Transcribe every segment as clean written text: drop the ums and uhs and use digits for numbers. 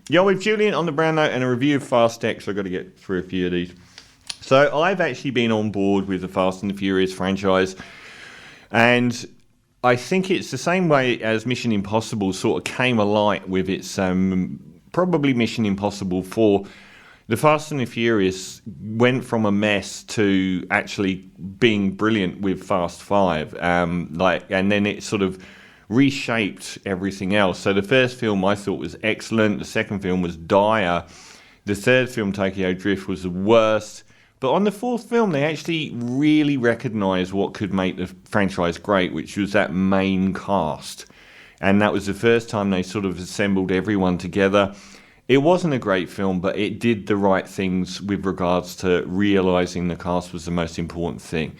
Yeah, with Julian on the brown note and a review of Fast X. I've got to get through a few of these. So I've actually been on board with the Fast and the Furious franchise, and I think it's the same way as Mission Impossible sort of came alight with its probably Mission Impossible 4. The Fast and the Furious went from a mess to actually being brilliant with Fast 5, and then it sort of reshaped everything else. So the first film I thought was excellent, the second film was dire, the third film, Tokyo Drift, was the worst. But on the fourth film, they actually really recognised what could make the franchise great, which was that main cast. And that was the first time they sort of assembled everyone together. It wasn't a great film, but it did the right things with regards to realising the cast was the most important thing.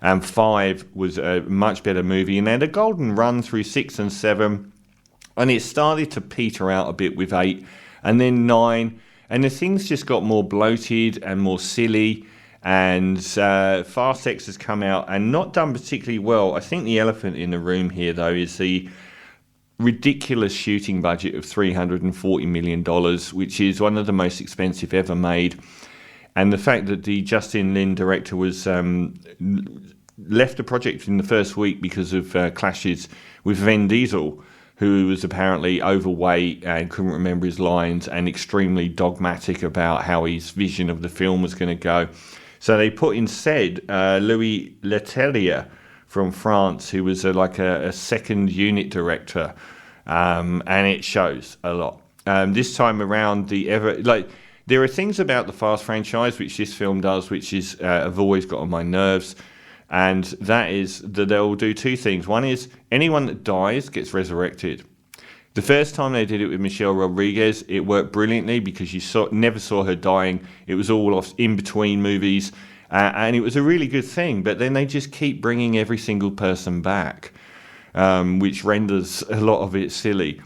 And 5 was a much better movie. And they had a golden run through 6 and 7. And it started to peter out a bit with 8. And then 9. And the things just got more bloated and more silly. And Fast X has come out and not done particularly well. I think the elephant in the room here, though, is the ridiculous shooting budget of $340 million, which is one of the most expensive ever made. And the fact that the Justin Lin director was left the project in the first week because of clashes with Vin Diesel, who was apparently overweight and couldn't remember his lines and extremely dogmatic about how his vision of the film was going to go. So they put instead Louis Leterrier from France, who was a second unit director, and it shows a lot. This time around, there are things about the Fast franchise which this film does, which is have always got on my nerves, and that is that they'll do two things. One is anyone that dies gets resurrected. The first time they did it with Michelle Rodriguez, it worked brilliantly because you never saw her dying. It was all off in between movies, and it was a really good thing. But then they just keep bringing every single person back, which renders a lot of it silly.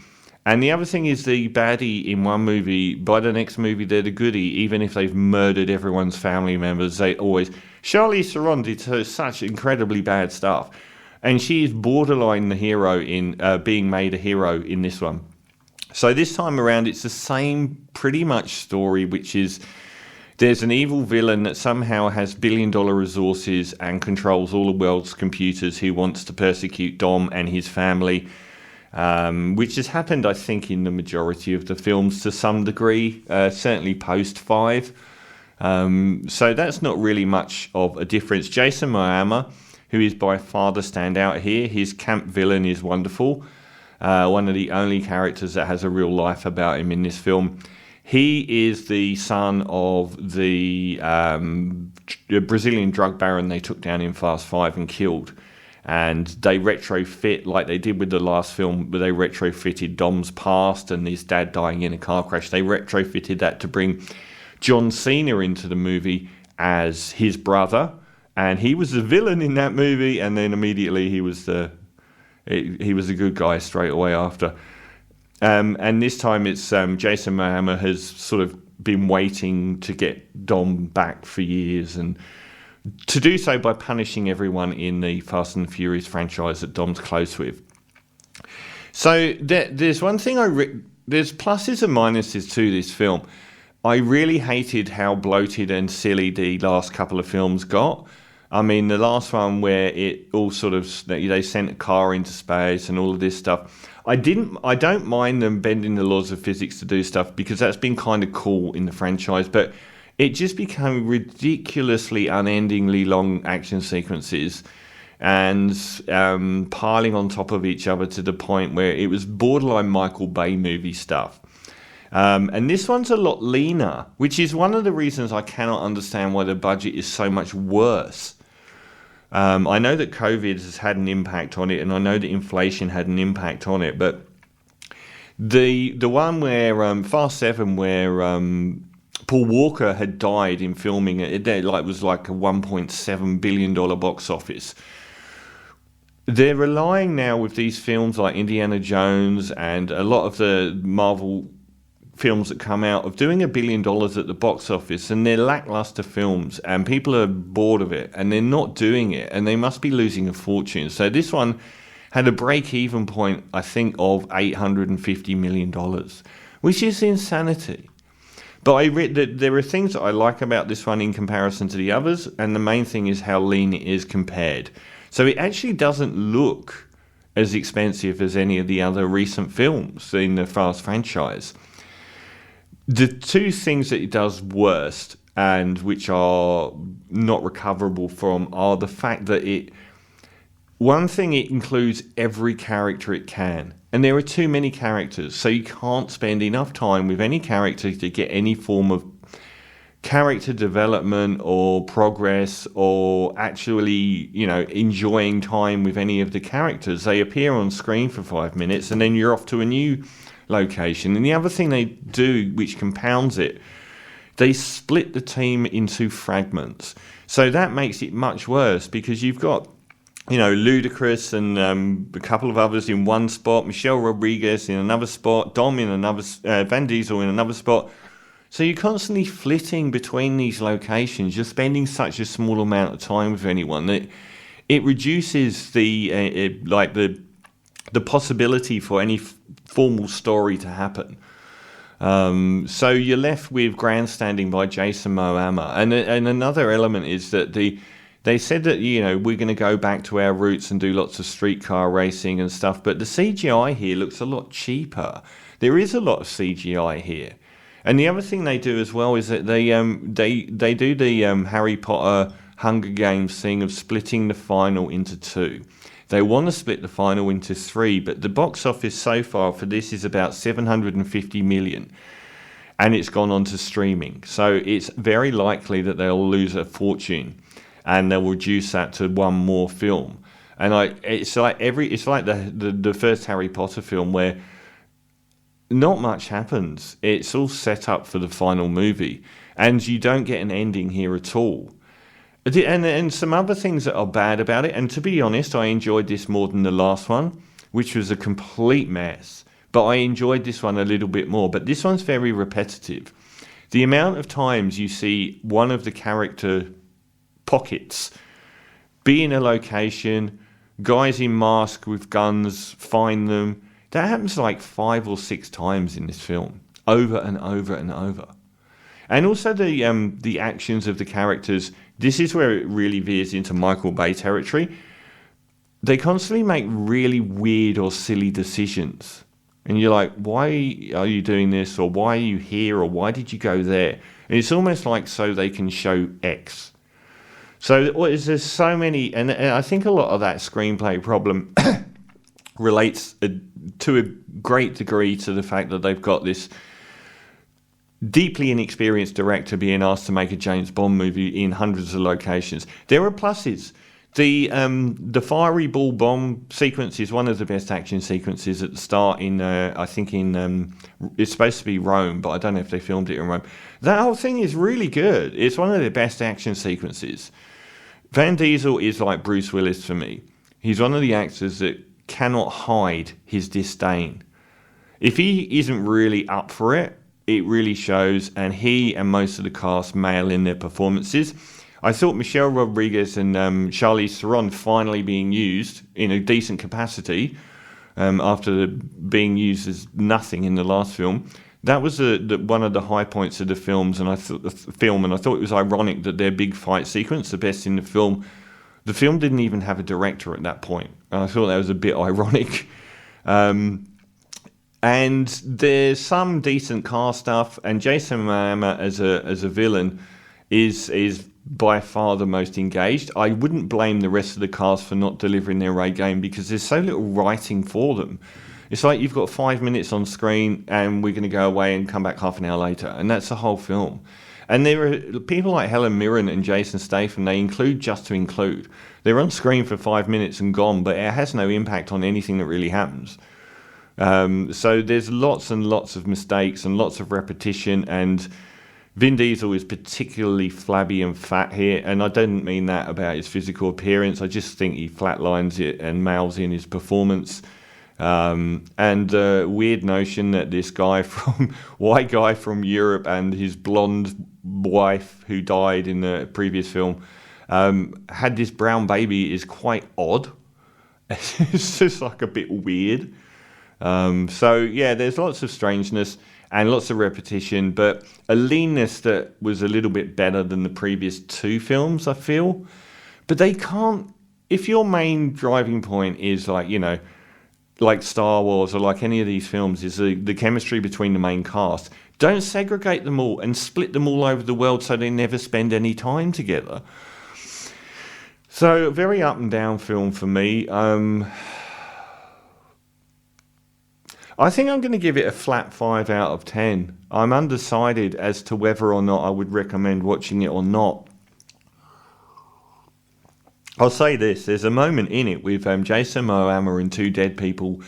And the other thing is the baddie in one movie, by the next movie they're the goodie, even if they've murdered everyone's family members. They always... Charlize Theron did such incredibly bad stuff, and she is borderline the hero in being made a hero in this one. So this time around it's the same pretty much story, which is there's an evil villain that somehow has billion-dollar resources and controls all the world's computers who wants to persecute Dom and his family. Which has happened, I think, in the majority of the films to some degree, certainly post 5. So that's not really much of a difference. Jason Momoa, who is by far the standout here, his camp villain is wonderful. One of the only characters that has a real life about him in this film. He is the son of the Brazilian drug baron they took down in Fast 5 and killed. And they retrofit, like they did with the last film, where they retrofitted Dom's past and his dad dying in a car crash. They retrofitted that to bring John Cena into the movie as his brother. And he was the villain in that movie, and then immediately he was the good guy straight away after. And this time it's Jason Momoa has sort of been waiting to get Dom back for years, and to do so by punishing everyone in the Fast and the Furious franchise that Dom's close with. So there's one thing there's pluses and minuses to this film. I really hated how bloated and silly the last couple of films got. I mean, the last one where it all sort of, they sent a car into space and all of this stuff. I don't mind them bending the laws of physics to do stuff because that's been kind of cool in the franchise, but it just became ridiculously unendingly long action sequences and piling on top of each other to the point where it was borderline Michael Bay movie stuff. And this one's a lot leaner, which is one of the reasons I cannot understand why the budget is so much worse. I know that COVID has had an impact on it, and I know that inflation had an impact on it, but the one where Fast 7, where Paul Walker had died in filming it, was like a $1.7 billion box office. They're relying now with these films like Indiana Jones and a lot of the Marvel films that come out of doing $1 billion at the box office, and they're lackluster films and people are bored of it and they're not doing it and they must be losing a fortune. So this one had a break-even point, I think, of $850 million, which is insanity. But I read that there are things that I like about this one in comparison to the others, and the main thing is how lean it is compared. So it actually doesn't look as expensive as any of the other recent films in the Fast franchise. The two things that it does worst, and which are not recoverable from, are the fact that it includes every character it can. And there are too many characters, so you can't spend enough time with any character to get any form of character development or progress or actually, enjoying time with any of the characters. They appear on screen for 5 minutes and then you're off to a new location. And the other thing they do, which compounds it, they split the team into fragments. So that makes it much worse because you've got, Ludacris and a couple of others in one spot, Michelle Rodriguez in another spot, Dom in another, Van Diesel in another spot. So you're constantly flitting between these locations. You're spending such a small amount of time with anyone that it reduces the possibility for any formal story to happen. So you're left with grandstanding by Jason Momoa, and another element is that they said that we're going to go back to our roots and do lots of streetcar racing and stuff, but the CGI here looks a lot cheaper. There is a lot of CGI here. And the other thing they do as well is that they do the Harry Potter Hunger Games thing of splitting the final into two. They want to split the final into three, but the box office so far for this is about 750 million, and it's gone on to streaming. So it's very likely that they'll lose a fortune, and they'll reduce that to one more film. And it's like the first Harry Potter film where not much happens. It's all set up for the final movie, and you don't get an ending here at all. And some other things that are bad about it, and to be honest, I enjoyed this more than the last one, which was a complete mess. But I enjoyed this one a little bit more. But this one's very repetitive. The amount of times you see one of the character pockets be in a location, guys in masks with guns find them. That happens like 5 or 6 times in this film, over and over and over. And also the actions of the characters. This is where it really veers into Michael Bay territory. They constantly make really weird or silly decisions. And you're like, why are you doing this? Or why are you here? Or why did you go there? And it's almost like so they can show X. So there's so many, and I think a lot of that screenplay problem relates to a great degree to the fact that they've got this deeply inexperienced director being asked to make a James Bond movie in hundreds of locations. There are pluses. The fiery ball bomb sequence is one of the best action sequences at the start in, it's supposed to be Rome, but I don't know if they filmed it in Rome. That whole thing is really good. It's one of the best action sequences. Van Diesel is like Bruce Willis for me. He's one of the actors that cannot hide his disdain. If he isn't really up for it, it really shows, and he and most of the cast mail in their performances. I thought Michelle Rodriguez and Charlize Theron finally being used in a decent capacity after being used as nothing in the last film. That was one of the high points of the films, and I thought it was ironic that their big fight sequence, the best in the film didn't even have a director at that point. And I thought that was a bit ironic. And there's some decent car stuff, and Jason Momoa as a villain is by far the most engaged. I wouldn't blame the rest of the cast for not delivering their A game because there's so little writing for them. It's like you've got 5 minutes on screen and we're going to go away and come back half an hour later, and that's the whole film. And there are people like Helen Mirren and Jason Statham, they include just to include. They're on screen for 5 minutes and gone, but it has no impact on anything that really happens. So there's lots and lots of mistakes and lots of repetition, and Vin Diesel is particularly flabby and fat here, and I don't mean that about his physical appearance. I just think he flatlines it and mails in his performance. And the weird notion that this white guy from Europe and his blonde wife who died in the previous film had this brown baby is quite odd. It's just like a bit weird. So yeah, there's lots of strangeness, and lots of repetition, but a leanness that was a little bit better than the previous two films, I feel. But they can't, if your main driving point is like, you know, like Star Wars or like any of these films, is the chemistry between the main cast, don't segregate them all and split them all over the world so they never spend any time together. So, a very up and down film for me. I think I'm going to give it a flat 5 out of 10. I'm undecided as to whether or not I would recommend watching it or not. I'll say this, there's a moment in it with Jason Momoa and two dead people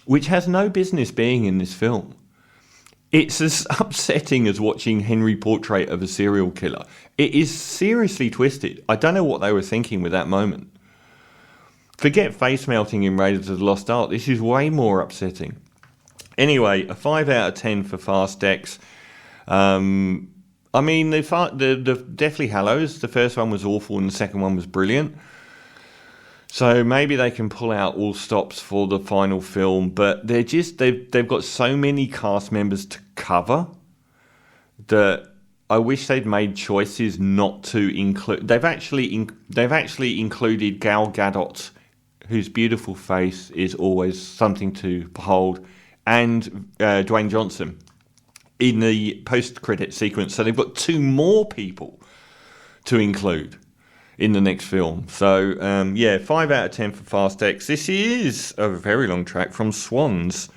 which has no business being in this film. It's as upsetting as watching Henry portrait of a serial killer. It is seriously twisted. I don't know what they were thinking with that moment. Forget face melting in Raiders of the Lost Ark. This is way more upsetting. Anyway, a 5 out of 10 for Fast X. I mean, the Deathly Hallows, the first one was awful and the second one was brilliant. So maybe they can pull out all stops for the final film, but they've got so many cast members to cover that I wish they'd made choices not to include. They've actually included Gal Gadot, whose beautiful face is always something to behold, and Dwayne Johnson in the post-credit sequence. So they've got 2 more people to include in the next film. So, 5 out of 10 for Fast X. This is a very long track from Swans.